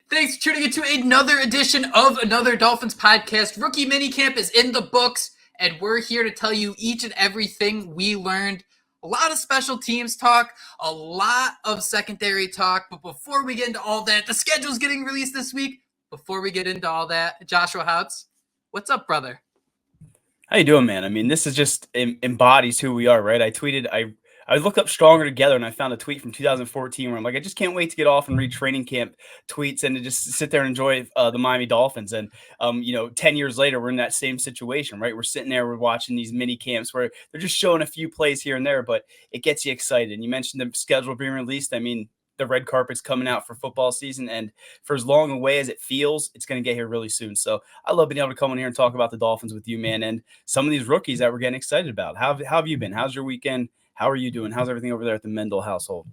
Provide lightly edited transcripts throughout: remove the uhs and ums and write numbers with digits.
Thanks for tuning into another edition of another Dolphins podcast. Rookie Minicamp is in the books, and we're here to tell you each and everything we learned. A lot of special teams talk, a lot of secondary talk, but before we get into all that, the schedule's getting released this week. Before we get into all that, Joshua Houtz, what's up, brother? How you doing, man? I mean, this is just embodies who we are, right? I looked up Stronger Together and I found a tweet from 2014 where I'm like, I just can't wait to get off and read training camp tweets and to just sit there and enjoy the Miami Dolphins. And 10 years later, we're in that same situation, right? We're sitting there, we're watching these mini camps where they're just showing a few plays here and there, but it gets you excited. And you mentioned the schedule being released. I mean, the red carpet's coming out for football season, and for as long away as it feels, it's going to get here really soon. So I love being able to come in here and talk about the Dolphins with you, man, and some of these rookies that we're getting excited about. How have you been? How's your weekend? How are you doing? How's everything over there at the Mendel household?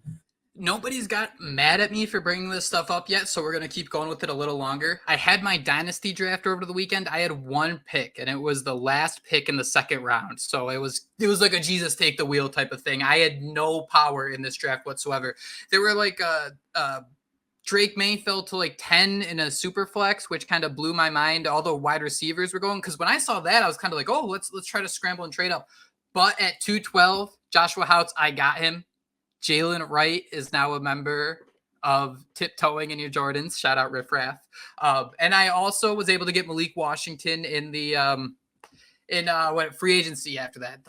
Nobody's got mad at me for bringing this stuff up yet, so we're going to keep going with it a little longer. I had my dynasty draft over the weekend. I had one pick, and it was the last pick in the second round. So it was like a Jesus take the wheel type of thing. I had no power in this draft whatsoever. There were like Drake May fell to like 10 in a super flex, which kind of blew my mind. All the wide receivers were going, because when I saw that, I was kind of like, oh, let's try to scramble and trade up. But at 212, Joshua Houtz, I got him. Jalen Wright is now a member of Tiptoeing in Your Jordans. Shout out Riff Raff. And I also was able to get Malik Washington in the free agency after that.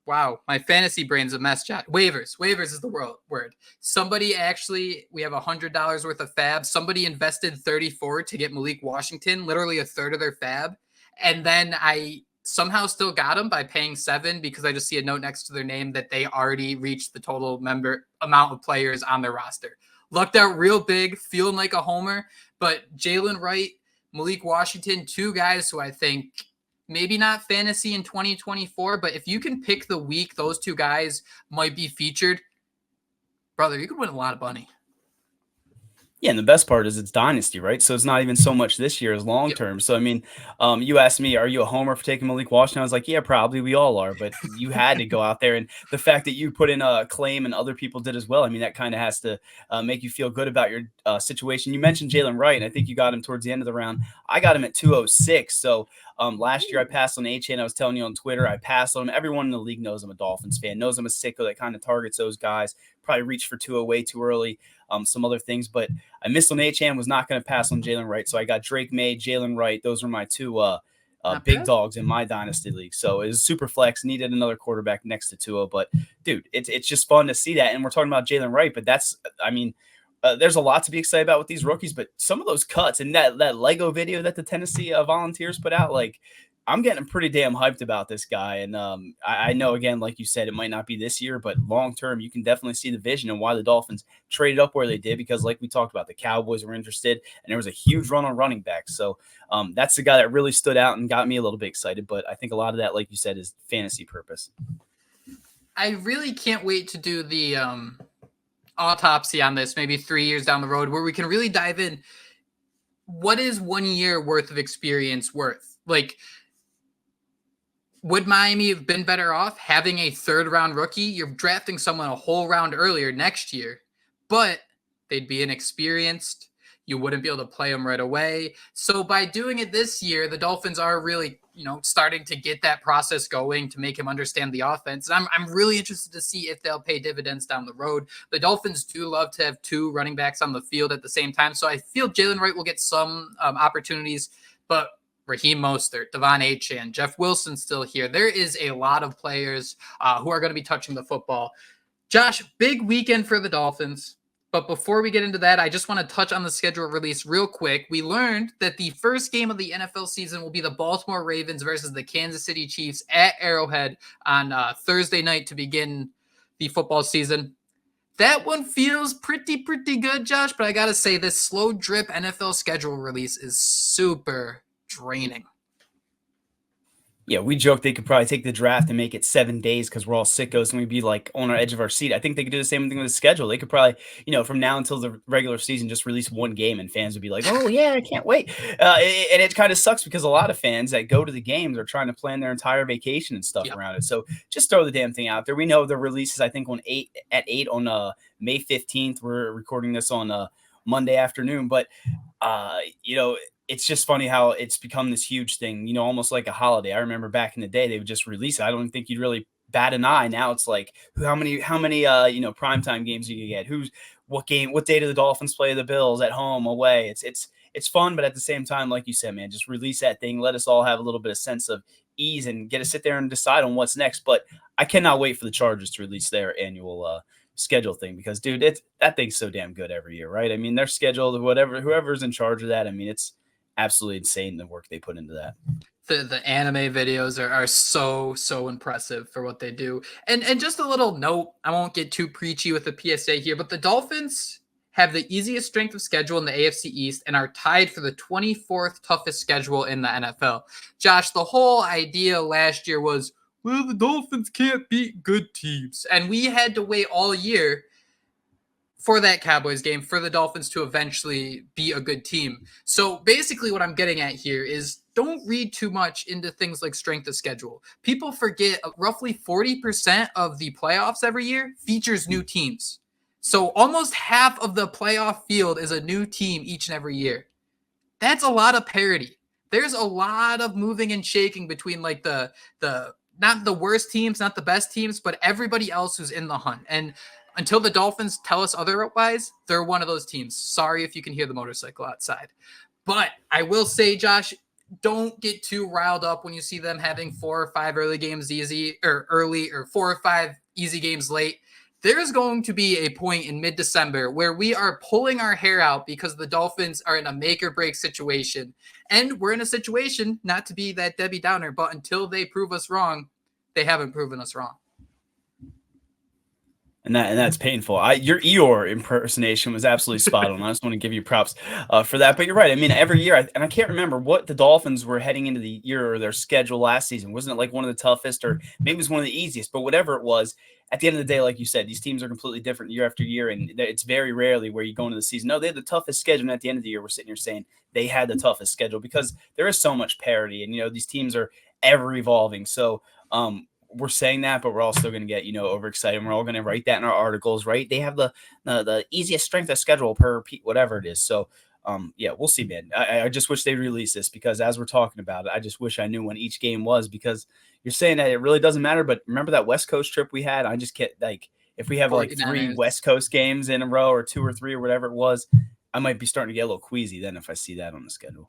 Wow, my fantasy brain's a mess, John. Waivers is the word. Somebody actually, we have $100 worth of fab. Somebody invested 34 to get Malik Washington, literally a third of their fab. And then I somehow still got them by paying $7 because I just see a note next to their name that they already reached the total member amount of players on their roster. Lucked out real big, feeling like a homer. But Jalen Wright, Malik Washington, two guys who I think maybe not fantasy in 2024, but if you can pick the week those two guys might be featured, brother, you could win a lot of money. Yeah, and the best part is it's dynasty, right? So it's not even so much this year as long term. Yep. So, I mean, you asked me, are you a homer for taking Malik Washington? I was like, yeah, probably. We all are. But you had to go out there. And the fact that you put in a claim and other people did as well, I mean, that kind of has to make you feel good about your situation. You mentioned Jalen Wright, and I think you got him towards the end of the round. I got him at 206. So last year I passed on Achane. I was telling you on Twitter, I passed on him. Everyone in the league knows I'm a Dolphins fan, knows I'm a sicko that kind of targets those guys. Probably reached for 208 way too early. Some other things, but I missed on Achane, was not going to pass on Jalen Wright. So I got Drake May, Jalen Wright. Those were my two big dogs in my dynasty league. So it was super flex, needed another quarterback next to Tua. But, dude, it's just fun to see that. And we're talking about Jalen Wright, but there's a lot to be excited about with these rookies. But some of those cuts and that Lego video that the Tennessee Volunteers put out, like, I'm getting pretty damn hyped about this guy. And I know, again, like you said, it might not be this year, but long-term, you can definitely see the vision and why the Dolphins traded up where they did, because like we talked about, the Cowboys were interested and there was a huge run on running backs. So that's the guy that really stood out and got me a little bit excited. But I think a lot of that, like you said, is fantasy purpose. I really can't wait to do the autopsy on this, maybe 3 years down the road, where we can really dive in. What is 1 year worth of experience worth? Like, would Miami have been better off having a third-round rookie? You're drafting someone a whole round earlier next year, but they'd be inexperienced. You wouldn't be able to play them right away. So by doing it this year, the Dolphins are really, starting to get that process going to make him understand the offense. And I'm really interested to see if they'll pay dividends down the road. The Dolphins do love to have two running backs on the field at the same time. So I feel Jalen Wright will get some opportunities, but Raheem Mostert, Devon Achane, Jeff Wilson still here. There is a lot of players who are going to be touching the football. Josh, big weekend for the Dolphins. But before we get into that, I just want to touch on the schedule release real quick. We learned that the first game of the NFL season will be the Baltimore Ravens versus the Kansas City Chiefs at Arrowhead on Thursday night to begin the football season. That one feels pretty good, Josh, but I got to say this slow drip NFL schedule release is super draining. Yeah, we joked they could probably take the draft and make it 7 days because we're all sickos and we'd be like on our edge of our seat. I think they could do the same thing with the schedule. They could probably, from now until the regular season, just release one game and fans would be like, oh, yeah, I can't wait. And it kind of sucks because a lot of fans that go to the games are trying to plan their entire vacation and stuff around it. So just throw the damn thing out there. We know the release is, I think, at 8 on May 15th. We're recording this on Monday afternoon. But it's just funny how it's become this huge thing, almost like a holiday. I remember back in the day, they would just release it. I don't think you'd really bat an eye. Now it's like how many primetime games you can get. What day do the Dolphins play the Bills, at home, away? It's fun, but at the same time, like you said, man, just release that thing. Let us all have a little bit of sense of ease and get to sit there and decide on what's next. But I cannot wait for the Chargers to release their annual schedule thing, because dude, that thing's so damn good every year, right? I mean, their schedule, whoever's in charge of that, I mean, it's absolutely insane the work they put into that. The anime videos are so impressive for what they do. And just a little note, I won't get too preachy with the PSA here, but the Dolphins have the easiest strength of schedule in the AFC East and are tied for the 24th toughest schedule in the NFL. Josh, the whole idea last year was, well, the Dolphins can't beat good teams. And we had to wait all year for that Cowboys game for the Dolphins to eventually be a good team. So basically what I'm getting at here is, don't read too much into things like strength of schedule. People forget roughly 40% of the playoffs every year features new teams. So almost half of the playoff field is a new team each and every year. That's a lot of parity. There's a lot of moving and shaking between like the not the worst teams, not the best teams, but everybody else who's in the hunt. And until the Dolphins tell us otherwise, they're one of those teams. Sorry if you can hear the motorcycle outside. But I will say, Josh, don't get too riled up when you see them having 4 or 5 early games early, or 4 or 5 easy games late. There's going to be a point in mid-December where we are pulling our hair out because the Dolphins are in a make or break situation. And we're in a situation, not to be that Debbie Downer, but until they prove us wrong, they haven't proven us wrong. And that's painful. Your Eeyore impersonation was absolutely spot on. I just want to give you props for that. But you're right. I mean, every year, and I can't remember what the Dolphins were heading into the year or their schedule last season. Wasn't it like one of the toughest, or maybe it was one of the easiest? But whatever it was, at the end of the day, like you said, these teams are completely different year after year, and it's very rarely where you go into the season, no, they had the toughest schedule, and at the end of the year, we're sitting here saying they had the toughest schedule, because there is so much parity, and these teams are ever evolving. So, we're saying that, but we're also going to get, overexcited. We're all going to write that in our articles, right? They have the easiest strength of schedule per whatever it is. So, yeah, we'll see, man. I just wish they release this, because as we're talking about it, I just wish I knew when each game was, because you're saying that it really doesn't matter. But remember that West Coast trip we had? I just can't, like, if we have like 3 West Coast games in a row, or 2 or 3 or whatever it was, I might be starting to get a little queasy then if I see that on the schedule.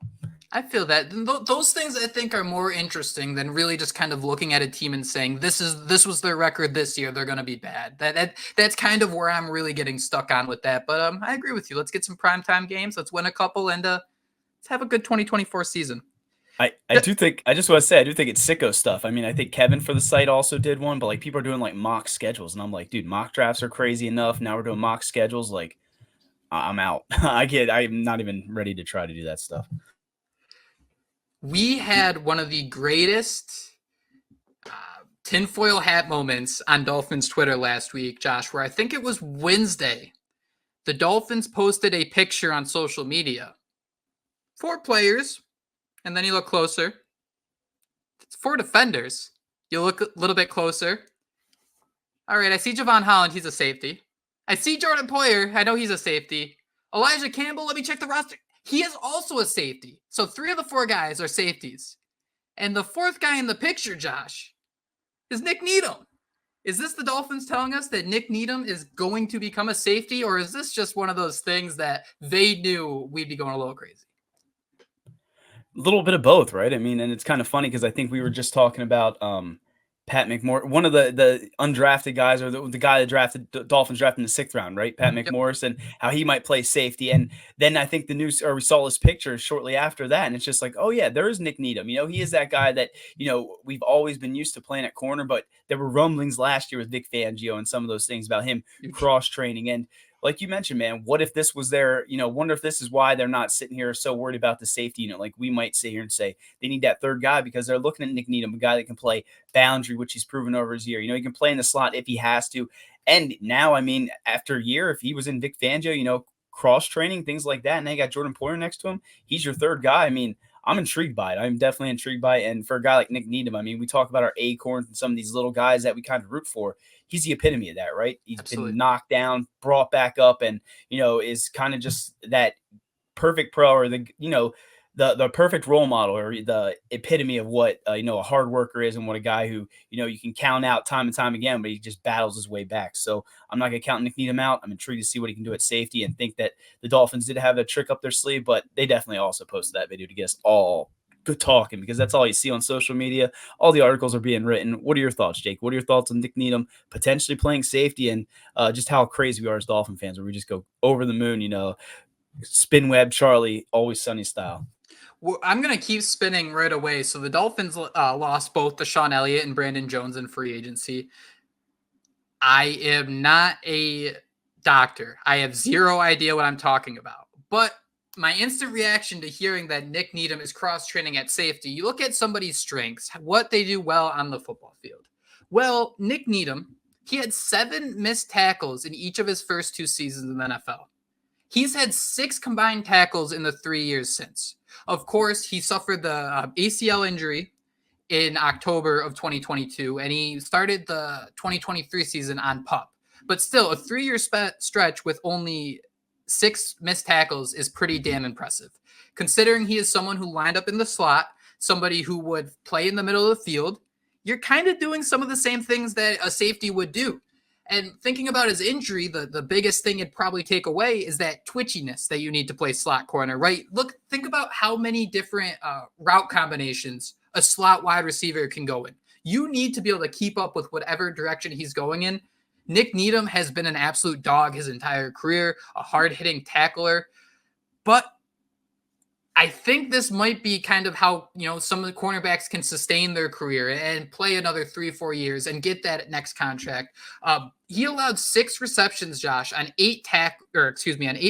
I feel that those things I think are more interesting than really just kind of looking at a team and saying this was their record this year, they're going to be bad. That's kind of where I'm really getting stuck on with that. But I agree with you. Let's get some primetime games. Let's win a couple, and let's have a good 2024 season. I do think, I just want to say, I do think it's sicko stuff. I mean, I think Kevin for the site also did one, but like people are doing like mock schedules, and I'm like, dude, mock drafts are crazy enough. Now we're doing mock schedules. Like, I'm out. I'm not even ready to try to do that stuff. We had one of the greatest tinfoil hat moments on Dolphins Twitter last week, Josh, where I think it was Wednesday. The Dolphins posted a picture on social media. 4 players, and then you look closer. It's 4 defenders. You look a little bit closer. All right, I see Javon Holland. He's a safety. I see Jordan Poyer. I know he's a safety. Elijah Campbell, let me check the roster. He is also a safety. So 3 of the 4 guys are safeties. And the 4th guy in the picture, Josh, is Nik Needham. Is this the Dolphins telling us that Nik Needham is going to become a safety, or is this just one of those things that they knew we'd be going a little crazy? A little bit of both, right? I mean, and it's kind of funny because I think we were just talking about Pat McMorris, one of the undrafted guys, or the guy that drafted Dolphins drafted in the 6th round, right? Pat McMorris, and how he might play safety. And then I think we saw this picture shortly after that, and it's just like, oh yeah, there is Nik Needham. He is that guy that, we've always been used to playing at corner, but there were rumblings last year with Vic Fangio and some of those things about him cross training. And like you mentioned, man, what if this was their, wonder if this is why they're not sitting here so worried about the safety. Like we might sit here and say they need that 3rd guy because they're looking at Nik Needham, a guy that can play boundary, which he's proven over his year. He can play in the slot if he has to. And now, I mean, after a year, if he was in Vic Fangio, cross training, things like that, and they got Jordan Poyer next to him, he's your 3rd guy. I mean, I'm intrigued by it. I'm definitely intrigued by it. And for a guy like Nik Needham, I mean, we talk about our acorns and some of these little guys that we kind of root for. He's the epitome of that, right? He's been Absolutely. knocked down, brought back up, and is kind of just that perfect pro, or the perfect role model, or the epitome of what a hard worker is, and what a guy who you can count out time and time again, but he just battles his way back. So I'm not gonna count Nik Needham out. I'm intrigued to see what he can do at safety, and think that the Dolphins did have a trick up their sleeve, but they definitely also posted that video to get us all good talking, because that's all you see on social media. All the articles are being written. What are your thoughts, Jake? What are your thoughts on Nik Needham potentially playing safety, and just how crazy we are as Dolphin fans, where we just go over the moon, spin web Charlie, always sunny style? Well, I'm going to keep spinning right away. So the Dolphins lost both Deshaun Elliott and Brandon Jones in free agency. I am not a doctor. I have zero idea what I'm talking about. But my instant reaction to hearing that Nik Needham is cross-training at safety, you look at somebody's strengths, what they do well on the football field. Well, Nik Needham, he had 7 missed tackles in each of his first 2 seasons in the NFL. He's had 6 combined tackles in the 3 years since. Of course, he suffered the ACL injury in October of 2022, and he started the 2023 season on PUP. But still, a 3-year stretch with only 6 missed tackles is pretty damn impressive, considering he is someone who lined up in the slot, somebody who would play in the middle of the field. You're kind of doing some of the same things that a safety would do. And thinking about his injury, the biggest thing it'd probably take away is that twitchiness that you need to play slot corner, right? Think about how many different route combinations a slot wide receiver can go in. You need to be able to keep up with whatever direction he's going in. Nik Needham has been an absolute dog his entire career, a hard-hitting tackler. But I think this might be kind of how, some of the cornerbacks can sustain their career and play another 3-4 years and get that next contract. He allowed 6 receptions, Josh, on 8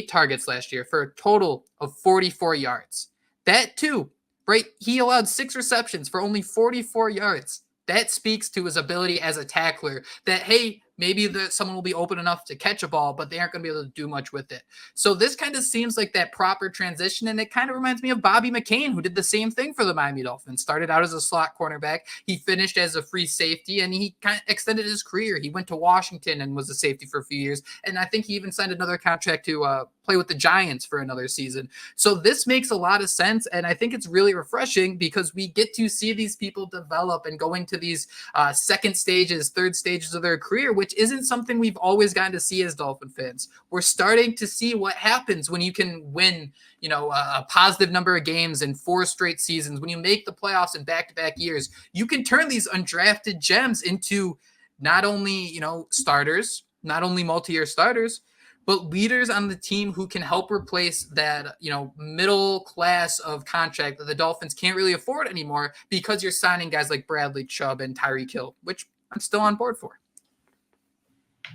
targets last year for a total of 44 yards. That too, right? He allowed 6 receptions for only 44 yards. That speaks to his ability as a tackler, that, hey, maybe someone will be open enough to catch a ball, but they aren't going to be able to do much with it. So this kind of seems like that proper transition, and it kind of reminds me of Bobby McCain, who did the same thing for the Miami Dolphins. Started out as a slot cornerback. He finished as a free safety, and he kind of extended his career. He went to Washington and was a safety for a few years, and I think he even signed another contract to play with the Giants for another season. So this makes a lot of sense, and I think it's really refreshing because we get to see these people develop and go into these second stages, third stages of their career, which isn't something we've always gotten to see as Dolphin fans. We're starting to see what happens when you can win, a positive number of games in 4 straight seasons. When you make the playoffs in back-to-back years, you can turn these undrafted gems into not only, starters, not only multi-year starters, but leaders on the team who can help replace that, middle class of contract that the Dolphins can't really afford anymore because you're signing guys like Bradley Chubb and Tyreek Hill, which I'm still on board for.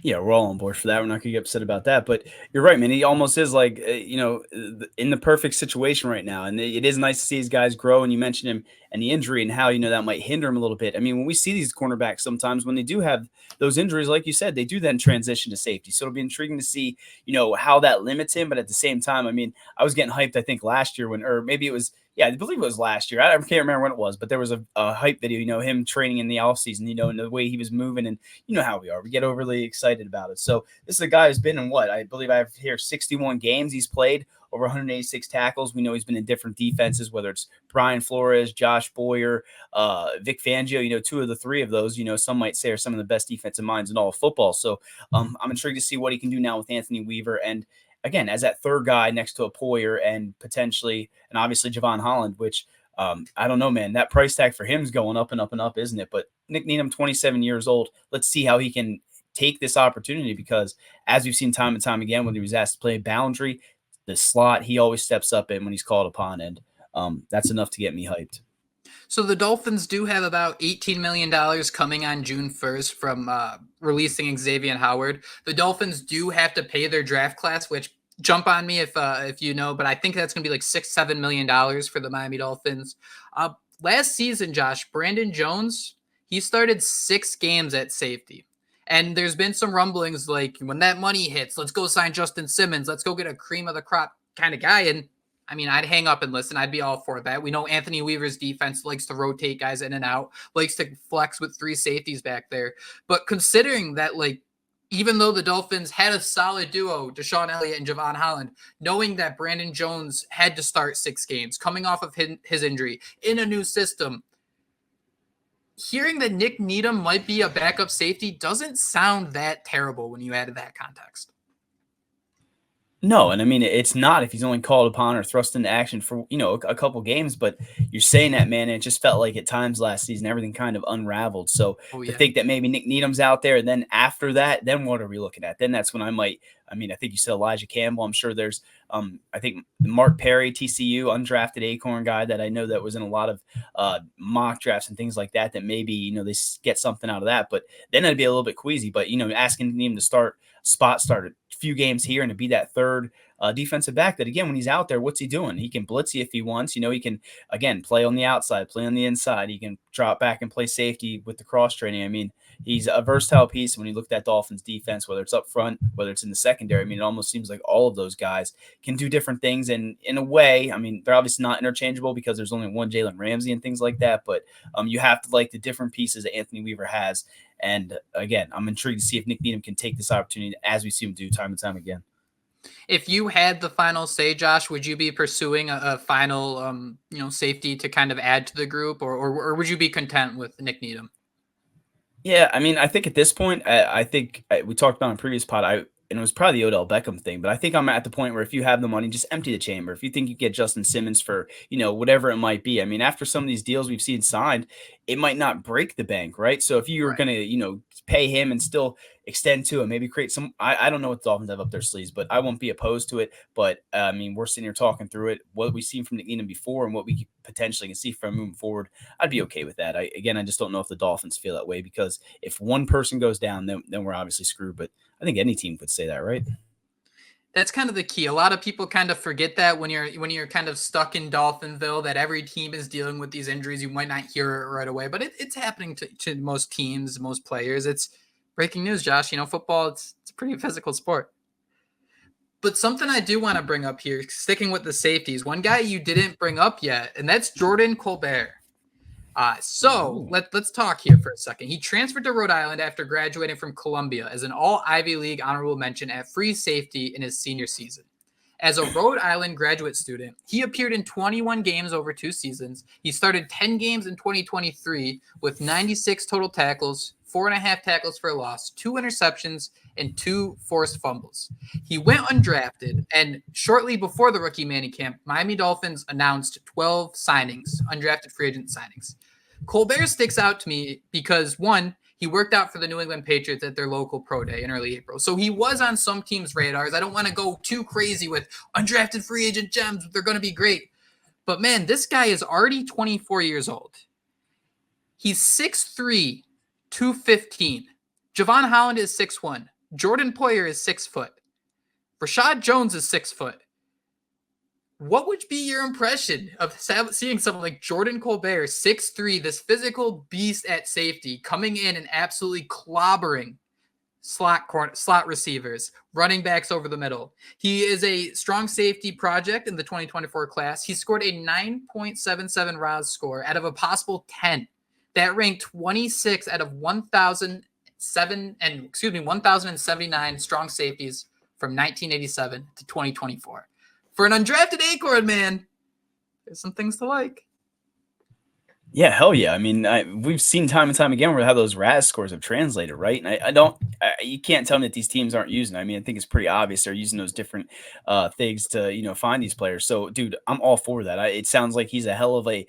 Yeah, we're all on board for that. We're not going to get upset about that. But you're right, man. He almost is like, in the perfect situation right now. And it is nice to see these guys grow. And you mentioned him and the injury and how, that might hinder him a little bit. I mean, when we see these cornerbacks sometimes, when they do have those injuries, like you said, they do then transition to safety. So it'll be intriguing to see, how that limits him. But at the same time, I mean, I was getting hyped, I think, last year or maybe it was, yeah, I believe it was last year. I can't remember when it was, but there was a hype video, him training in the offseason, and the way he was moving, and you know how we are. We get overly excited about it. So this is a guy who's been in I believe I have here 61 games he's played, over 186 tackles. We know he's been in different defenses, whether it's Brian Flores, Josh Boyer, Vic Fangio, 2 of the 3 of those, some might say are some of the best defensive minds in all of football. So I'm intrigued to see what he can do now with Anthony Weaver. And again, as that third guy next to a Poyer and potentially, and obviously Javon Holland, which I don't know, man, that price tag for him is going up and up and up, isn't it? But Nik Needham, 27 years old. Let's see how he can take this opportunity, because as we've seen time and time again, when he was asked to play boundary, the slot, he always steps up in when he's called upon. And that's enough to get me hyped. So the Dolphins do have about $18 million coming on June 1st from releasing Xavier Howard. The Dolphins do have to pay their draft class, which jump on me if you know, but I think that's going to be like $6-7 million for the Miami Dolphins. Last season, Josh, Brandon Jones, he started 6 games at safety. And there's been some rumblings like, when that money hits, let's go sign Justin Simmons. Let's go get a cream of the crop kind of guy. And I mean, I'd hang up and listen. I'd be all for that. We know Anthony Weaver's defense likes to rotate guys in and out, likes to flex with 3 safeties back there. But considering that, like, even though the Dolphins had a solid duo, Deshaun Elliott and Javon Holland, knowing that Brandon Jones had to start 6 games, coming off of his injury in a new system, hearing that Nik Needham might be a backup safety doesn't sound that terrible when you add that context. No, and I mean it's not if he's only called upon or thrust into action for a couple games, but you're saying that, man. It just felt like at times last season everything kind of unraveled. So Oh, to yeah. think that maybe Nik Needham's out there, and then after that, then what are we looking at? Then that's when I might. I mean, I think you said Elijah Campbell. I'm sure there's, I think Mark Perry, TCU, undrafted Acorn guy that I know that was in a lot of mock drafts and things like that. That maybe they get something out of that, but then I'd be a little bit queasy. But asking him to start a few games here and to be that third defensive back that, again, when he's out there, what's he doing? He can blitz you if he wants. He can, again, play on the outside, play on the inside. He can drop back and play safety with the cross training. I mean, he's a versatile piece. When you look at that Dolphins defense, whether it's up front, whether it's in the secondary, I mean, it almost seems like all of those guys can do different things. And in a way, I mean, they're obviously not interchangeable because there's only one Jalen Ramsey and things like that. But you have to like the different pieces that Anthony Weaver has. And again, I'm intrigued to see if Nik Needham can take this opportunity as we see him do time and time again. If you had the final say, Josh, would you be pursuing a final, safety to kind of add to the group, or would you be content with Nik Needham? Yeah, I mean, I think at this point, I think we talked about in previous pod, and it was probably the Odell Beckham thing, but I think I'm at the point where if you have the money, just empty the chamber. If you think you get Justin Simmons for, whatever it might be. I mean, after some of these deals we've seen signed, it might not break the bank, right? So if you're going to, pay him and still extend to him, maybe create some, I don't know what the Dolphins have up their sleeves, but I won't be opposed to it. But I mean, we're sitting here talking through it, what we've seen from Nik Needham before and what we potentially can see from moving forward. I'd be okay with that. I just don't know if the Dolphins feel that way, because if one person goes down, then we're obviously screwed. But I think any team could say that, right? That's kind of the key. A lot of people kind of forget that when you're kind of stuck in Dolphinville, that every team is dealing with these injuries. You might not hear it right away, but it's happening to most teams, most players. It's breaking news, Josh. Football, it's a pretty physical sport. But something I do want to bring up here, sticking with the safeties, one guy you didn't bring up yet, and that's Jordan Colbert. Let's talk here for a second. He transferred to Rhode Island after graduating from Columbia as an all-Ivy League honorable mention at free safety in his senior season. As a Rhode Island graduate student, he appeared in 21 games over 2 seasons. He started 10 games in 2023 with 96 total tackles, 4.5 tackles for a loss, 2 interceptions, and 2 forced fumbles. He went undrafted, and shortly before the rookie Minicamp, Miami Dolphins announced 12 signings, undrafted free agent signings. Colbert sticks out to me because, one, he worked out for the New England Patriots at their local pro day in early April. So he was on some teams' radars. I don't want to go too crazy with undrafted free agent gems. They're going to be great. But, man, this guy is already 24 years old. He's 6'3", 215. Javon Holland is 6'1". Jordan Poyer is 6 foot. Rashad Jones is 6 foot. What would be your impression of seeing someone like Jordan Colbert, 6'3", this physical beast at safety, coming in and absolutely clobbering slot receivers, running backs over the middle? He is a strong safety project in the 2024 class. He scored a 9.77 RAS score out of a possible 10. That ranked 26 out of 1,079 strong safeties from 1987 to 2024. For an undrafted Acorn, man, there's some things to like. Yeah, hell yeah. I mean, we've seen time and time again where how those RAS scores have translated, right? And you can't tell me that these teams aren't using it. I mean, I think it's pretty obvious they're using those different things to, find these players. So, dude, I'm all for that. It sounds like he's a hell of a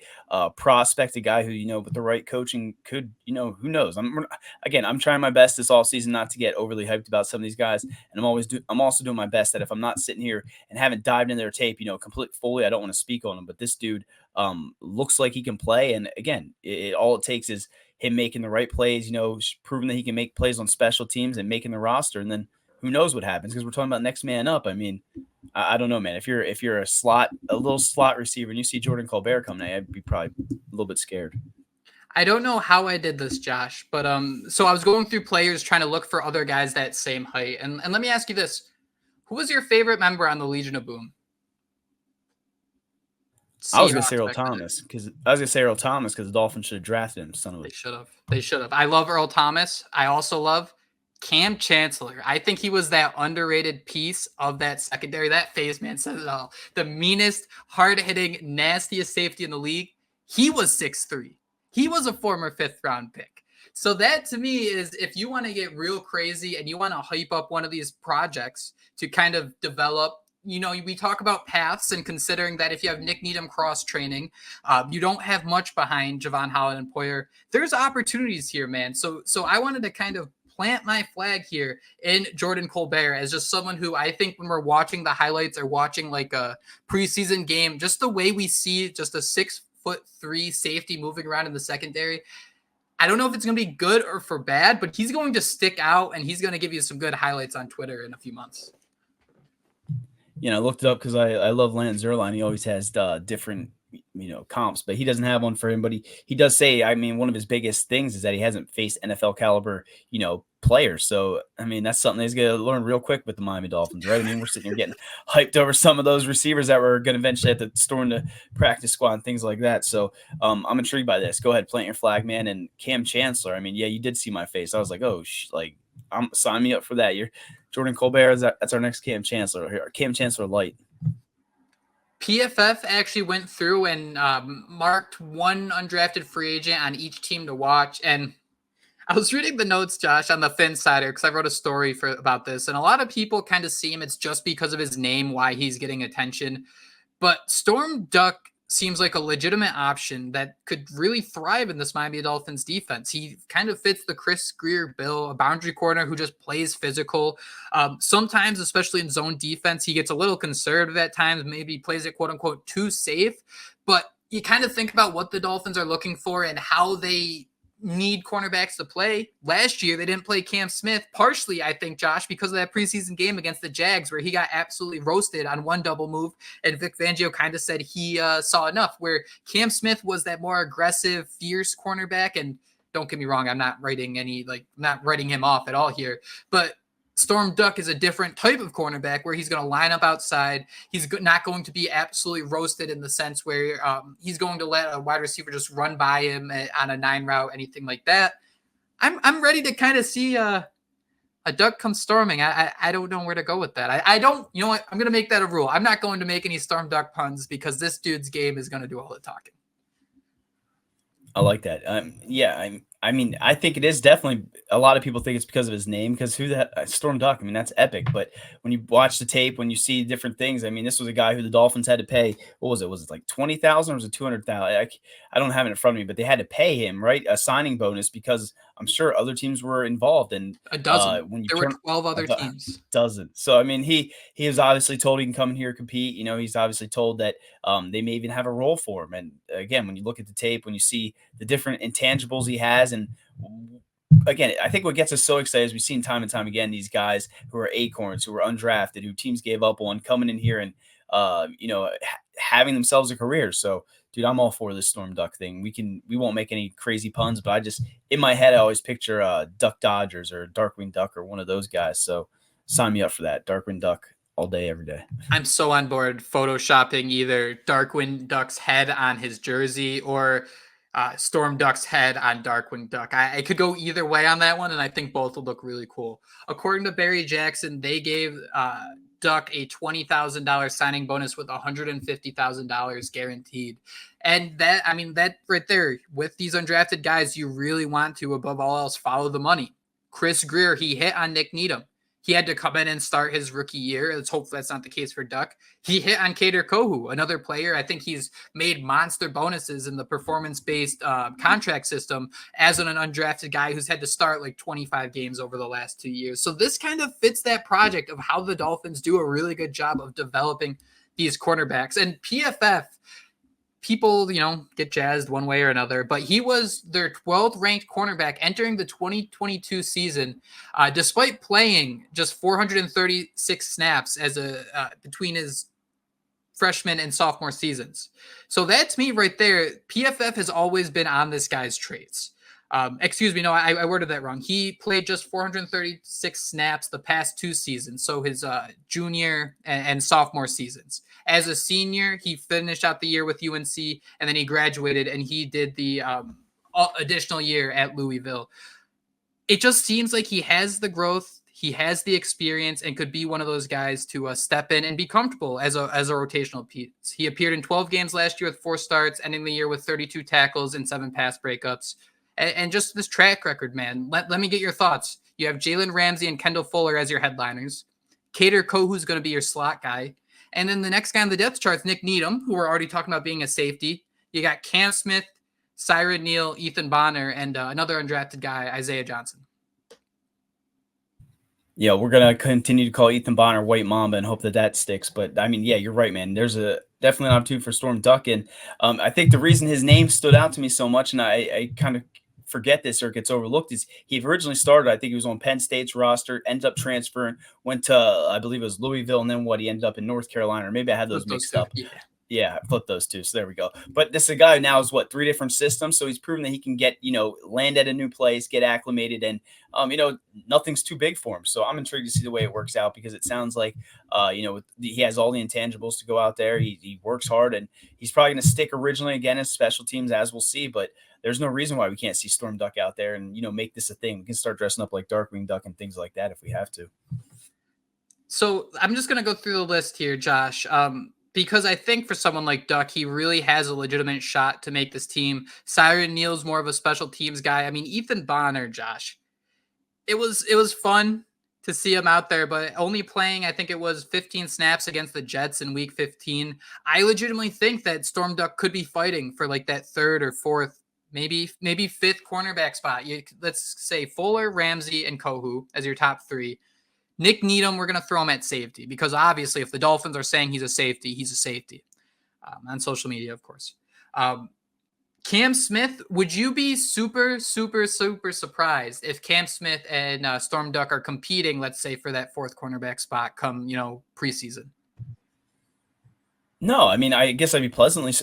prospect, a guy who, with the right coaching could, who knows? I'm trying my best this offseason not to get overly hyped about some of these guys. And I'm also doing my best that if I'm not sitting here and haven't dived into their tape, completely fully, I don't want to speak on them. But this dude looks like he can play. And again, all it takes is him making the right plays, proving that he can make plays on special teams and making the roster. And then who knows what happens, because we're talking about next man up. I mean, I don't know, man. If you're a little slot receiver and you see Jordan Colbert coming, I'd be probably a little bit scared. I don't know how I did this, Josh, but so I was going through players trying to look for other guys that same height. And let me ask you this. Who was your favorite member on the Legion of Boom? I was gonna say Seahawks Earl back then. Thomas because the Dolphins should have drafted him. Son of a. They should have. They should have. I love Earl Thomas. I also love Cam Chancellor. I think he was that underrated piece of that secondary. That face man says it all. The meanest, hard hitting, nastiest safety in the league. He was 6'3". He was a former 5th round pick. So that to me is, if you want to get real crazy and you want to hype up one of these projects to kind of develop, we talk about paths, and considering that if you have Nik Needham cross training, you don't have much behind Javon Holland and Poyer. There's opportunities here, man. So I wanted to kind of plant my flag here in Jordan Colbert as just someone who I think when we're watching the highlights or watching like a preseason game, just the way we see just a 6'3" safety moving around in the secondary, I don't know if it's going to be good or for bad, but he's going to stick out and he's going to give you some good highlights on Twitter in a few months. I looked it up because I love Lance Zierlein. He always has different comps, but he doesn't have one for him. But he does say, I mean, one of his biggest things is that he hasn't faced NFL caliber players. So I mean, that's something he's going to learn real quick with the Miami Dolphins, right? I mean, we're sitting here getting hyped over some of those receivers that were going to eventually have to storm the practice squad and things like that. So I'm intrigued by this. Go ahead, plant your flag, man. And Cam Chancellor, I mean, yeah, you did see my face. I was like, oh, sign me up for that. You're Jordan Colbert. That's our next Cam Chancellor here. Cam Chancellor light. PFF actually went through and marked one undrafted free agent on each team to watch. And I was reading the notes, Josh, on the Finsider, because I wrote a story about this. And a lot of people kind of see him, it's just because of his name why he's getting attention. But Storm Duck seems like a legitimate option that could really thrive in this Miami Dolphins defense. He kind of fits the Chris Grier bill, a boundary corner who just plays physical. Sometimes, especially in zone defense, he gets a little conservative at times, maybe plays it quote unquote too safe. But you kind of think about what the Dolphins are looking for and how they need cornerbacks to play. Last year, they didn't play Cam Smith, partially, I think, Josh, because of that preseason game against the Jags where he got absolutely roasted on one double move, and Vic Fangio kind of said he saw enough, where Cam Smith was that more aggressive, fierce cornerback. And don't get me wrong, I'm not writing him off at all here, but Storm Duck is a different type of cornerback where he's going to line up outside. He's not going to be absolutely roasted in the sense where he's going to let a wide receiver just run by him on a 9 route, anything like that. I'm ready to kind of see a duck come storming. I don't know where to go with that. I don't, you know what? I'm going to make that a rule. I'm not going to make any Storm Duck puns because this dude's game is going to do all the talking. I like that. I mean, I think it is definitely, a lot of people think it's because of his name, because Storm Duck, I mean, that's epic. But when you watch the tape, when you see different things, I mean, this was a guy who the Dolphins had to pay. What was it? Was it like 20,000 or was it 200,000? I don't have it in front of me, but they had to pay him, right? A signing bonus, because I'm sure other teams were involved. And a dozen. There were 12 other teams. Dozen. So, I mean, he was obviously told he can come in here and compete. He's obviously told that they may even have a role for him. And again, when you look at the tape, when you see the different intangibles he has, and again, I think what gets us so excited is we've seen time and time again these guys who are acorns, who are undrafted, who teams gave up on, coming in here and having themselves a career. So, dude, I'm all for this Storm Duck thing. We won't make any crazy puns, but in my head I always picture Duck Dodgers or Darkwing Duck or one of those guys. So sign me up for that. Darkwing Duck all day, every day. I'm so on board photoshopping either Darkwing Duck's head on his jersey or Storm Duck's head on Darkwing Duck. I could go either way on that one, and I think both will look really cool. According to Barry Jackson, they gave Duck a $20,000 signing bonus with $150,000 guaranteed. And that right there, with these undrafted guys, you really want to, above all else, follow the money. Chris Grier, he hit on Nik Needham. He had to come in and start his rookie year. Let's hope that's not the case for Duck. He hit on Kader Kohu, another player. I think he's made monster bonuses in the performance-based contract system as an undrafted guy who's had to start like 25 games over the last 2 years. So this kind of fits that project of how the Dolphins do a really good job of developing these cornerbacks. And PFF, people, get jazzed one way or another, but he was their 12th ranked cornerback entering the 2022 season, despite playing just 436 snaps between his freshman and sophomore seasons. So that's me right there. PFF has always been on this guy's traits. Excuse me, no, I worded that wrong. He played just 436 snaps the past 2 seasons, so his junior and sophomore seasons. As a senior, he finished out the year with UNC, and then he graduated, and he did the additional year at Louisville. It just seems like he has the growth, he has the experience, and could be one of those guys to step in and be comfortable as a rotational piece. He appeared in 12 games last year with 4 starts, ending the year with 32 tackles and 7 pass breakups. And just this track record, man. Let me get your thoughts. You have Jalen Ramsey and Kendall Fuller as your headliners. Kader Kohou's going to be your slot guy. And then the next guy on the depth chart is Nik Needham, who we're already talking about being a safety. You got Cam Smith, Siren Neal, Ethan Bonner, and another undrafted guy, Isaiah Johnson. Yeah, we're going to continue to call Ethan Bonner White Mamba and hope that sticks. But, I mean, yeah, you're right, man. There's definitely an opportunity for Storm Duck. And I think the reason his name stood out to me so much, and I kind of forget this or gets overlooked, is he originally started, I think he was on Penn State's roster, ended up transferring, went to, I believe it was Louisville, and then he ended up in North Carolina, or maybe I had those mixed up. Yeah, flip those two. So there we go. But this is a guy who now is 3 different systems. So he's proven that he can get, land at a new place, get acclimated, and, nothing's too big for him. So I'm intrigued to see the way it works out, because it sounds like, he has all the intangibles to go out there. He works hard, and he's probably going to stick originally again as special teams, as we'll see. But there's no reason why we can't see Storm Duck out there and, make this a thing. We can start dressing up like Darkwing Duck and things like that if we have to. So I'm just going to go through the list here, Josh. Because I think for someone like Duck, he really has a legitimate shot to make this team. Siren Neal's more of a special teams guy. I mean, Ethan Bonner, Josh, it was fun to see him out there, but only playing, I think it was 15 snaps against the Jets in week 15. I legitimately think that Storm Duck could be fighting for like that 3rd or 4th, maybe 5th cornerback spot. Let's say Fuller, Ramsey, and Kohou as your top 3. Nik Needham, we're going to throw him at safety, because obviously if the Dolphins are saying he's a safety, he's a safety. On social media, of course. Cam Smith, would you be super, super, super surprised if Cam Smith and Storm Duck are competing, let's say, for that 4th cornerback spot come, preseason? No, I mean, I guess I'd be pleasantly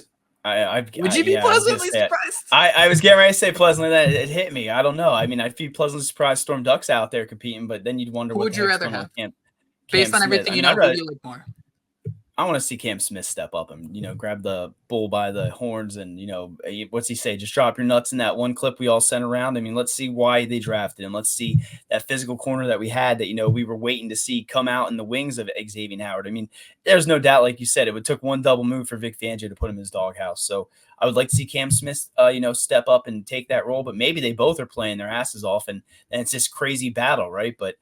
would you be pleasantly surprised? I was getting ready to say pleasantly, that it hit me. I don't know. I mean, I'd be pleasantly surprised Storm Duck's out there competing, but then you'd wonder who what would you rather have? Cam Based on Smith. everything who do you like more? I want to see Cam Smith step up and, grab the bull by the horns and, what's he say? Just drop your nuts in that one clip we all sent around. I mean, let's see why they drafted him. Let's see that physical corner that we had that, we were waiting to see come out in the wings of Xavier Howard. I mean, there's no doubt, like you said, it would took one double move for Vic Fangio to put him in his doghouse. So I would like to see Cam Smith, step up and take that role, but maybe they both are playing their asses off and it's this crazy battle, right? But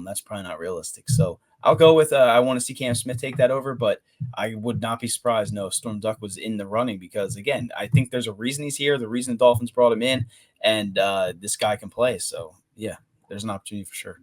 that's probably not realistic. So I'll go with I want to see Cam Smith take that over, but I would not be surprised. No, Storm Duck was in the running, because, again, I think there's a reason he's here, the reason the Dolphins brought him in, and this guy can play. So, yeah, there's an opportunity for sure.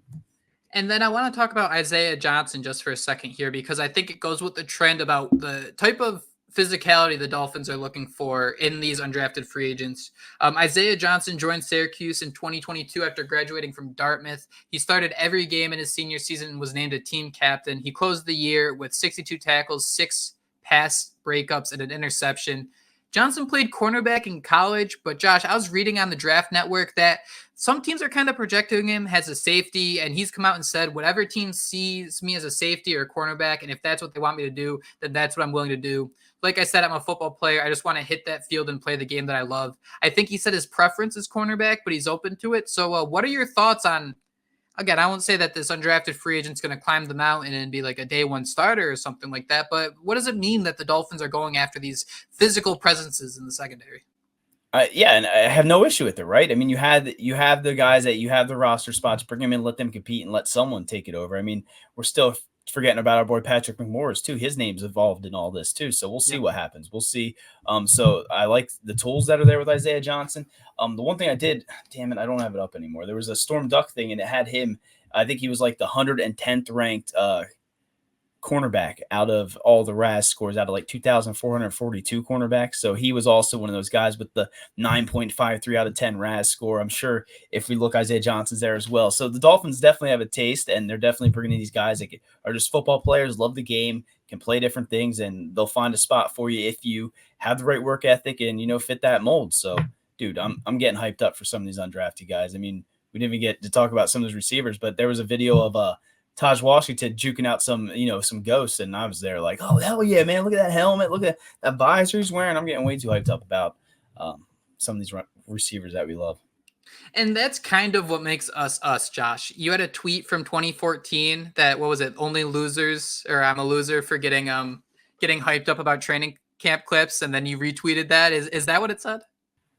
And then I want to talk about Isaiah Johnson just for a second here, because I think it goes with the trend about the type of physicality the Dolphins are looking for in these undrafted free agents. Isaiah Johnson joined Syracuse in 2022 after graduating from Dartmouth. He started every game in his senior season and was named a team captain. He closed the year with 62 tackles, 6 pass breakups, and an interception. Johnson played cornerback in college, but Josh, I was reading on the Draft Network that some teams are kind of projecting him as a safety, and he's come out and said, whatever team sees me as a safety or a cornerback, and if that's what they want me to do, then that's what I'm willing to do. Like I said, I'm a football player. I just want to hit that field and play the game that I love. I think he said his preference is cornerback, but he's open to it. So what are your thoughts on, again, I won't say that this undrafted free agent's going to climb the mountain and be like a day one starter or something like that, but what does it mean that the Dolphins are going after these physical presences in the secondary? Yeah, and I have no issue with it, right? I mean, you have the guys that you have the roster spots, bring them in, let them compete, and let someone take it over. I mean, we're still forgetting about our boy Patrick McMorris too. His name's involved in all this too, so we'll see what happens. We'll see. So I like the tools that are there with Isaiah Johnson. The one thing I did, damn it, I don't have it up anymore. There was a Storm Duck thing, and it had him. I think he was like the 110th ranked cornerback out of all the RAS scores, out of like 2,442 cornerbacks. So he was also one of those guys with the 9.53 out of 10 RAS score. I'm sure if we look, Isaiah Johnson's there as well. So the Dolphins definitely have a taste, and they're definitely bringing in these guys that are just football players, love the game, can play different things, and they'll find a spot for you if you have the right work ethic and, fit that mold. So dude, I'm getting hyped up for some of these undrafted guys. I mean, we didn't even get to talk about some of those receivers, but there was a video of Taj Washington juking out some ghosts, and I was there like, oh hell yeah, man! Look at that helmet, look at that visor he's wearing. I'm getting way too hyped up about some of these receivers that we love. And that's kind of what makes us, Josh. You had a tweet from 2014 that, what was it? Only losers, or I'm a loser for getting hyped up about training camp clips, and then you retweeted that. Is that what it said?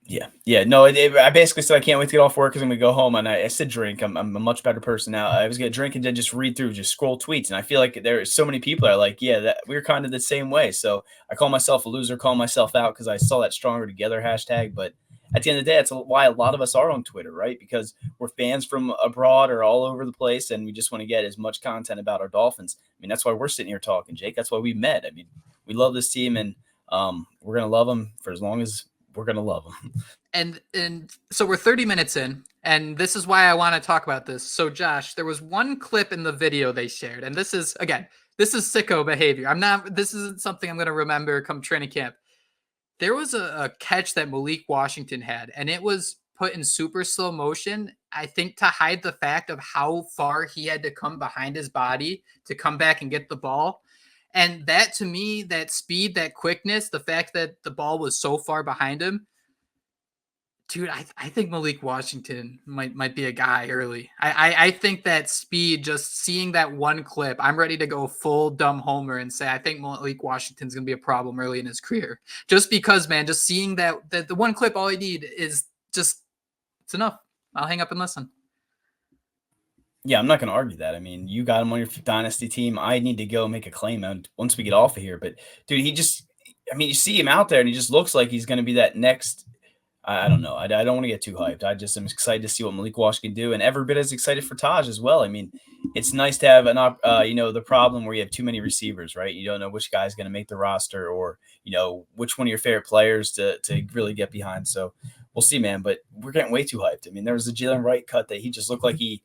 Yeah. No, I basically said I can't wait to get off work because I'm gonna go home, and I said drink. I'm a much better person now. I was gonna drink and then just read through, just scroll tweets, and I feel like there are so many people that are like, yeah, that we're kind of the same way. So I call myself a loser, call myself out because I saw that stronger together hashtag. But at the end of the day, that's why a lot of us are on Twitter, right? Because we're fans from abroad or all over the place, and we just want to get as much content about our Dolphins. I mean, that's why we're sitting here talking, Jake. That's why we met. I mean, we love this team, and we're gonna love them for as long as we're gonna love them. And so we're 30 minutes in, and this is why I want to talk about this. So Josh, there was one clip in the video they shared, and this is sicko behavior. This isn't something I'm going to remember come training camp. There was a catch that Malik Washington had, and it was put in super slow motion, I think to hide the fact of how far he had to come behind his body to come back and get the ball. And that, to me, that speed, that quickness, the fact that the ball was so far behind him, dude, I think Malik Washington might be a guy early. I think that speed, just seeing that one clip, I'm ready to go full dumb homer and say I think Malik Washington's going to be a problem early in his career. Just because, man, just seeing that the one clip, all I need is just, it's enough. I'll hang up and listen. Yeah, I'm not going to argue that. I mean, you got him on your dynasty team. I need to go make a claim once we get off of here. But, dude, you see him out there, and he just looks like he's going to be that next – I don't know. I don't want to get too hyped. I just am excited to see what Malik Wash can do, and every bit as excited for Taj as well. I mean, it's nice to have the problem where you have too many receivers, right? You don't know which guy's going to make the roster or, which one of your favorite players to really get behind. So we'll see, man, but we're getting way too hyped. I mean, there was a Jalen Wright cut that he just looked like he,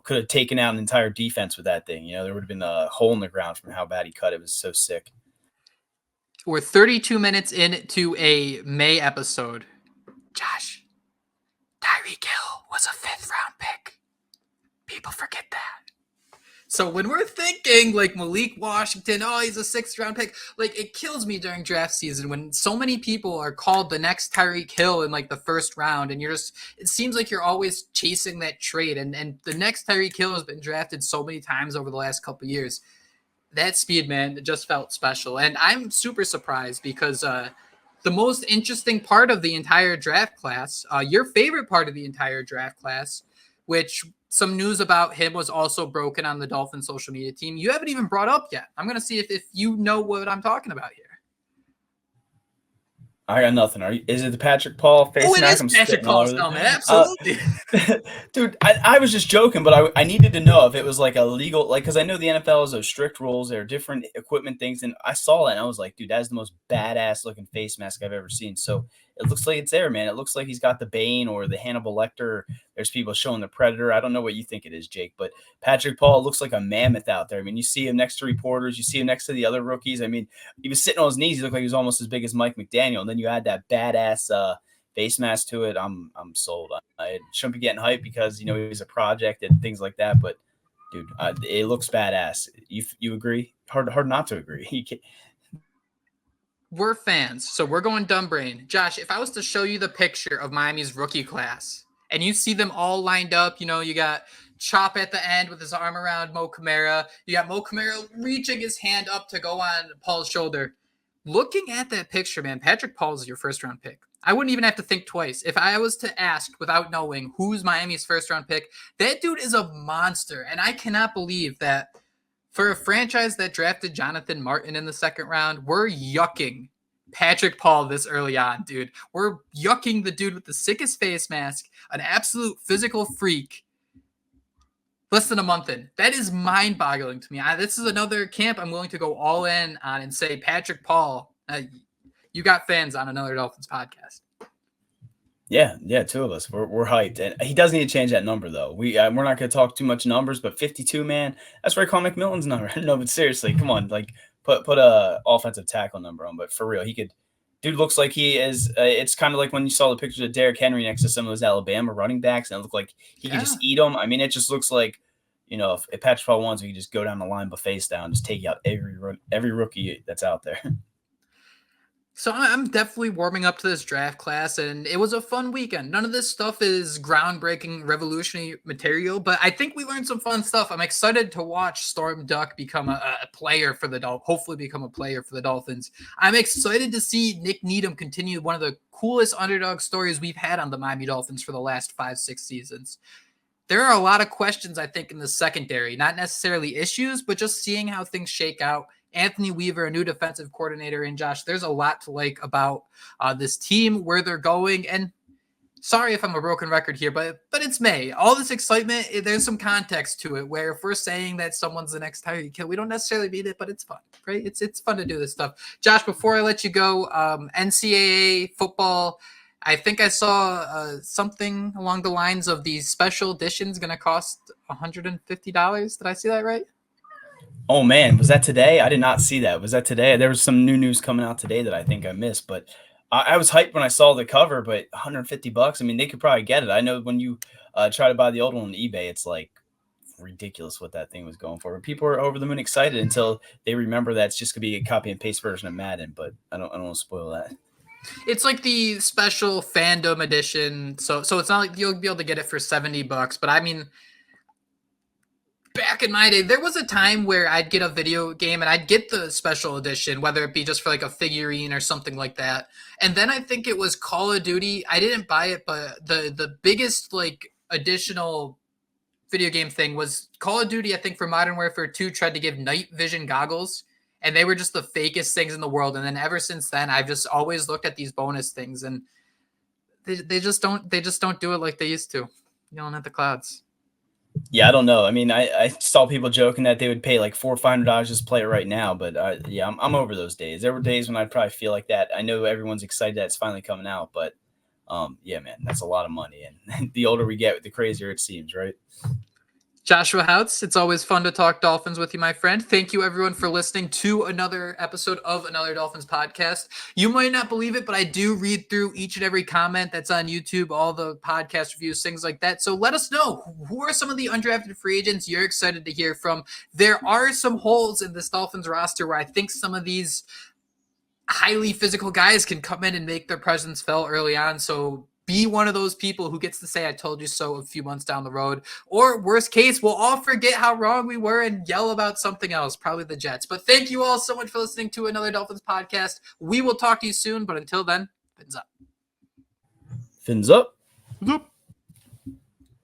could have taken out an entire defense with that thing. There would have been a hole in the ground from how bad he cut. It was so sick. We're 32 minutes into a May episode. Josh, Tyreek Hill was a 5th-round pick. People forget that. So when we're thinking like Malik Washington, oh, he's a 6th-round pick, like it kills me during draft season when so many people are called the next Tyreek Hill in like the 1st round, and it seems like you're always chasing that trade. And the next Tyreek Hill has been drafted so many times over the last couple of years. That speed, man, it just felt special. And I'm super surprised because the most interesting part of the entire draft class, your favorite part of the entire draft class, which some news about him was also broken on the Dolphins social media team, you haven't even brought up yet. I'm going to see if you know what I'm talking about here. I got nothing. Is it the Patrick Paul face mask? It is Patrick Paul's helmet. Absolutely. Dude, I was just joking, but I needed to know if it was like a legal, because I know the NFL has those strict rules. There are different equipment things. And I saw that and I was like, dude, that is the most badass looking face mask I've ever seen. So it looks like it's there, man. It looks like he's got the Bane or the Hannibal Lecter. There's people showing the Predator. I don't know what you think it is, Jake, but Patrick Paul looks like a mammoth out there. I mean, you see him next to reporters. You see him next to the other rookies. I mean, he was sitting on his knees. He looked like he was almost as big as Mike McDaniel. And then you add that badass face mask to it. I'm sold. I shouldn't be getting hyped because, he's a project and things like that. But, dude, it looks badass. You agree? Hard not to agree. We're fans, so we're going dumb brain. Josh, if I was to show you the picture of Miami's rookie class and you see them all lined up, you got Chop at the end with his arm around Mo Kamara. You got Mo Kamara reaching his hand up to go on Paul's shoulder. Looking at that picture, man, Patrick Paul is your 1st-round pick. I wouldn't even have to think twice. If I was to ask without knowing who's Miami's 1st-round pick, that dude is a monster. And I cannot believe that for a franchise that drafted Jonathan Martin in the 2nd round, we're yucking Patrick Paul this early on, dude. We're yucking the dude with the sickest face mask, an absolute physical freak, less than a month in. That is mind-boggling to me. This is another camp I'm willing to go all in on and say, Patrick Paul, you got fans on another Dolphins podcast. Yeah, 2 of us. We're hyped, and he does need to change that number though. We're not going to talk too much numbers, but 52, man, that's where I call McMillan's number. No, but seriously, come on, like put a offensive tackle number on. But for real, he could Dude looks like he is. It's kind of like when you saw the pictures of Derrick Henry next to some of those Alabama running backs, and it looked like he could just Yeah. eat them. I mean, it just looks like, if Patrick Paul wants, he could just go down the line, but face down, just take out every rookie that's out there. So I'm definitely warming up to this draft class, and it was a fun weekend. None of this stuff is groundbreaking, revolutionary material, but I think we learned some fun stuff. I'm excited to watch Storm Duck become a player for the Dolphins, hopefully become a player for the Dolphins. I'm excited to see Nik Needham continue one of the coolest underdog stories we've had on the Miami Dolphins for the last 5-6 seasons. There are a lot of questions, I think, in the secondary, not necessarily issues, but just seeing how things shake out. Anthony Weaver, a new defensive coordinator, and Josh, there's a lot to like about this team, where they're going. And sorry if I'm a broken record here, but it's May. All this excitement, there's some context to it, where if we're saying that someone's the next Tyreek Hill, we don't necessarily mean it, but it's fun, right? It's fun to do this stuff. Josh, before I let you go, NCAA football, I think I saw something along the lines of the special edition's going to cost $150. Did I see that right? Oh man, was that today? I did not see that. Was that today? There was some new news coming out today that I think I missed, but I was hyped when I saw the cover. But $150, I mean, they could probably get it. I know when you try to buy the old one on eBay, it's like ridiculous what that thing was going for. But people are over the moon excited until they remember that it's just gonna be a copy and paste version of Madden. But I don't want to spoil that. It's like the special fandom edition, so it's not like you'll be able to get it for $70. But I mean, back in my day, there was a time where I'd get a video game and I'd get the special edition, whether it be just for like a figurine or something like that. And then I think it was Call of Duty. I didn't buy it, but the biggest like additional video game thing was Call of Duty. I think for Modern Warfare 2 tried to give night vision goggles, and they were just the fakest things in the world. And then ever since then, I've just always looked at these bonus things, and they just don't do it like they used to, yelling at the clouds. Yeah, I don't know. I mean, I saw people joking that they would pay like $400 or $500 just to play it right now, but yeah, I'm over those days. There were days when I'd probably feel like that. I know everyone's excited that it's finally coming out, but yeah, man, that's a lot of money, and the older we get, the crazier it seems, right? Joshua Houtz, it's always fun to talk Dolphins with you, my friend. Thank you, everyone, for listening to another episode of Another Dolphins podcast. You might not believe it, but I do read through each and every comment that's on YouTube, all the podcast reviews, things like that. So let us know, who are some of the undrafted free agents you're excited to hear from? There are some holes in this Dolphins roster where I think some of these highly physical guys can come in and make their presence felt early on. So be one of those people who gets to say, I told you so a few months down the road. Or worst case, we'll all forget how wrong we were and yell about something else, probably the Jets. But thank you all so much for listening to Another Dolphins podcast. We will talk to you soon, but until then, fins up. Fins up. Fins up.